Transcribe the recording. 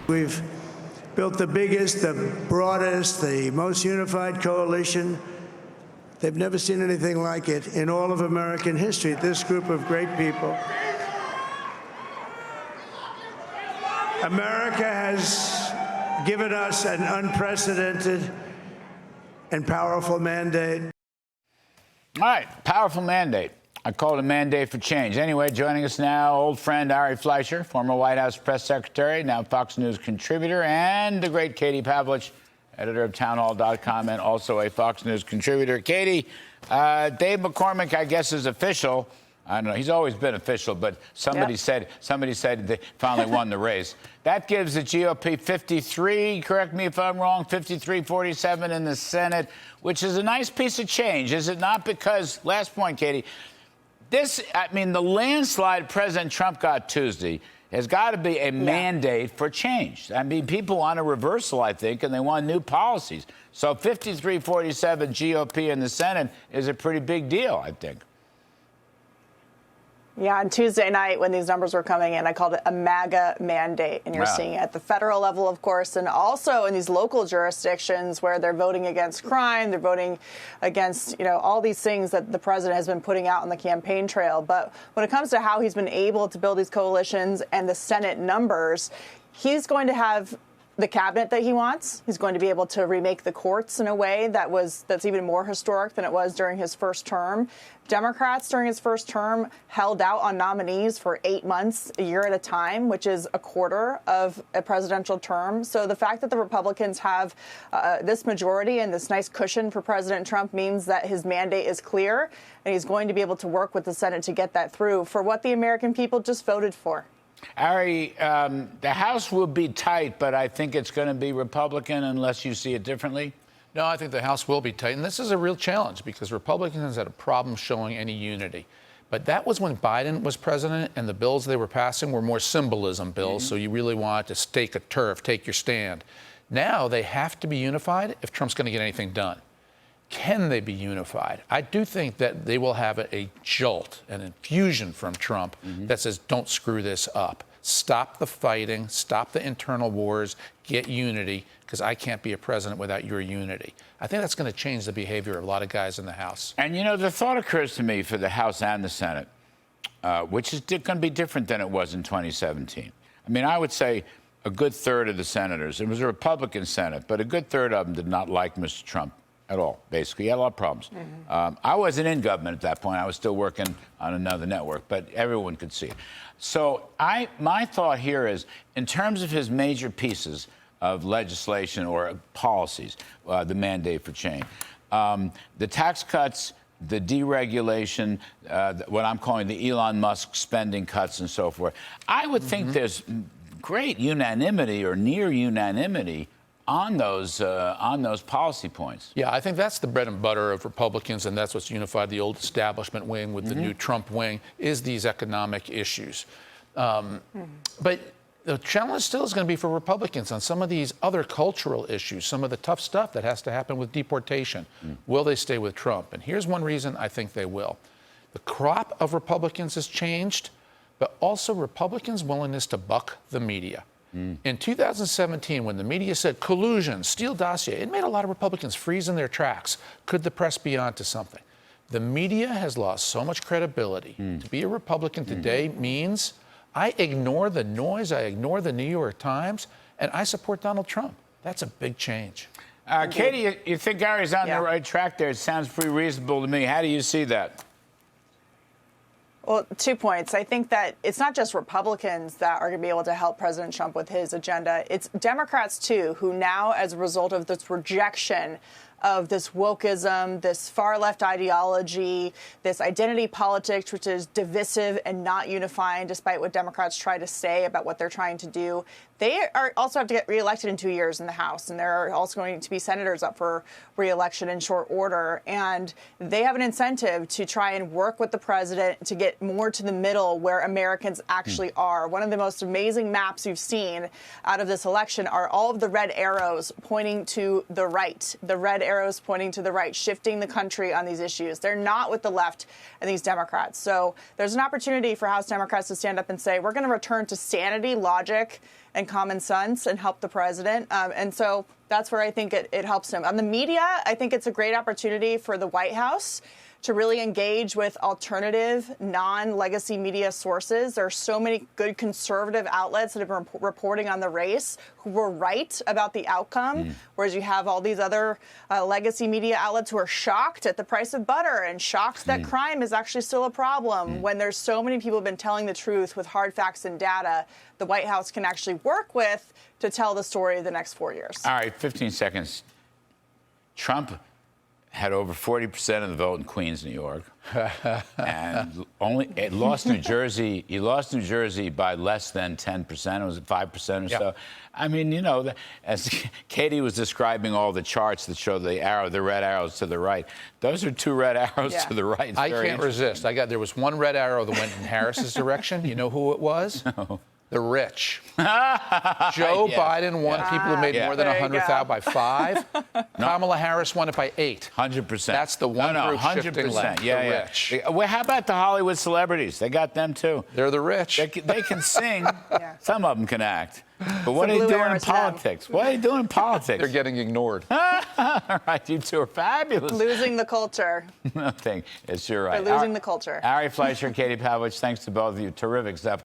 We've built the biggest, the broadest, the most unified coalition. They've never seen anything like it in all of American history. This group of great people. America has given us an unprecedented and powerful mandate. All right, powerful mandate. I call it a mandate for change. Anyway, joining us now, old friend Ari Fleischer, former White House press secretary, now Fox News contributor, and the great Katie Pavlich, editor of townhall.com, and also a Fox News contributor. Katie, Dave McCormick, I guess, is official. I don't know. He's always been official, but somebody said they finally won the race. That gives the GOP 53, correct me if I'm wrong, 53-47 in the Senate, which is a nice piece of change, is it not? Because, last point, Katie, the landslide President Trump got Tuesday has got to be a mandate for change. I mean, people want a reversal, I think, and they want new policies. So 53-47 GOP in the Senate is a pretty big deal, I think. Yeah, on Tuesday night when these numbers were coming in, I called it a MAGA mandate. And you're seeing it at the federal level, of course, and also in these local jurisdictions where they're voting against crime, they're voting against, all these things that the president has been putting out on the campaign trail. But when it comes to how he's been able to build these coalitions and the Senate numbers, he's going to have the cabinet that he wants. He's going to be able to remake the courts in a way that's even more historic than it was during his first term. Democrats during his first term held out on nominees for 8 months, a year at a time, which is a quarter of a presidential term. So the fact that the Republicans have this majority and this nice cushion for President Trump means that his mandate is clear, and he's going to be able to work with the Senate to get that through for what the American people just voted for. Ari, the House will be tight, but I think it's going to be Republican unless you see it differently. No, I think the House will be tight. And this is a real challenge because Republicans had a problem showing any unity. But that was when Biden was president and the bills they were passing were more symbolism bills. So you really wanted to stake a turf, take your stand. Now they have to be unified if Trump's going to get anything done. Can they be unified? I do think that they will have a jolt, an infusion from Trump that says, don't screw this up. Stop the fighting, stop the internal wars, get unity, because I can't be a president without your unity. I think that's going to change the behavior of a lot of guys in the House. And, the thought occurs to me for the House and the Senate, which is going to be different than it was in 2017. I mean, I would say a good third of the senators, it was a Republican Senate, but a good third of them did not like Mr. Trump at all, basically. He had a lot of problems. I wasn't in government at that point. I was still working on another network, but everyone could see it. So my thought here is, in terms of his major pieces of legislation or policies, the mandate for change, the tax cuts, the deregulation, what I'm calling the Elon Musk spending cuts and so forth, I would think there's great unanimity or near unanimity on those policy points. Yeah, I think that's the bread and butter of Republicans, and that's what's unified the old establishment wing with the new Trump wing, is these economic issues. But the challenge still is going to be for Republicans on some of these other cultural issues, some of the tough stuff that has to happen with deportation. Will they stay with Trump? And here's one reason I think they will. The crop of Republicans has changed, but also Republicans' willingness to buck the media. In 2017, when the media said collusion, Steele dossier, it made a lot of Republicans freeze in their tracks. Could the press be onto something? The media has lost so much credibility. To be a Republican today means I ignore the noise, I ignore the New York Times, and I support Donald Trump. That's a big change. Katie, you think Gary's on the right track there? It sounds pretty reasonable to me. How do you see that? Well, 2 points. I think that it's not just Republicans that are going to be able to help President Trump with his agenda. It's Democrats, too, who now, as a result of this rejection of this wokeism, this far-left ideology, this identity politics, which is divisive and not unifying, despite what Democrats try to say about what they're trying to do. They also have to get reelected in 2 years in the House, and there are also going to be senators up for reelection in short order. And they have an incentive to try and work with the president to get more to the middle where Americans actually are. One of the most amazing maps you've seen out of this election are all of the red arrows pointing to the right, shifting the country on these issues. They're not with the left and these Democrats. So there's an opportunity for House Democrats to stand up and say, we're going to return to sanity, logic, and common sense and help the president. And so that's where I think it helps him. On the media, I think it's a great opportunity for the White House to really engage with alternative, non-legacy media sources. There are so many good conservative outlets that have been reporting on the race who were right about the outcome, whereas you have all these other legacy media outlets who are shocked at the price of butter and shocked that crime is actually still a problem. When there's so many people who've been telling the truth with hard facts and data, the White House can actually work with to tell the story of the next 4 years. All right, 15 seconds. Trump had over 40% of the vote in Queens, New York, and it lost New Jersey. He lost New Jersey by less than 10%. It was 5% or so. I mean, you know, as Katie was describing all the charts that show the red arrows to the right. Those are 2 red arrows to the right. It's I very can't resist. There was one red arrow that went in Harris's direction. You know who it was? No. The rich. Joe Biden won people who made more than 100,000 by 5. Kamala Harris won it by 8. 100%. That's the one group 100%. shifting left, the rich. Well, how about the Hollywood celebrities? They got them too. They're the rich. They can sing. Some of them can act. But what are they doing in politics? What are they doing in politics? They're getting ignored. All right, you two are fabulous. Losing the culture. Nothing. It's your right. They're losing the culture. Ari Fleischer, Katie Pavlich, thanks to both of you. Terrific stuff.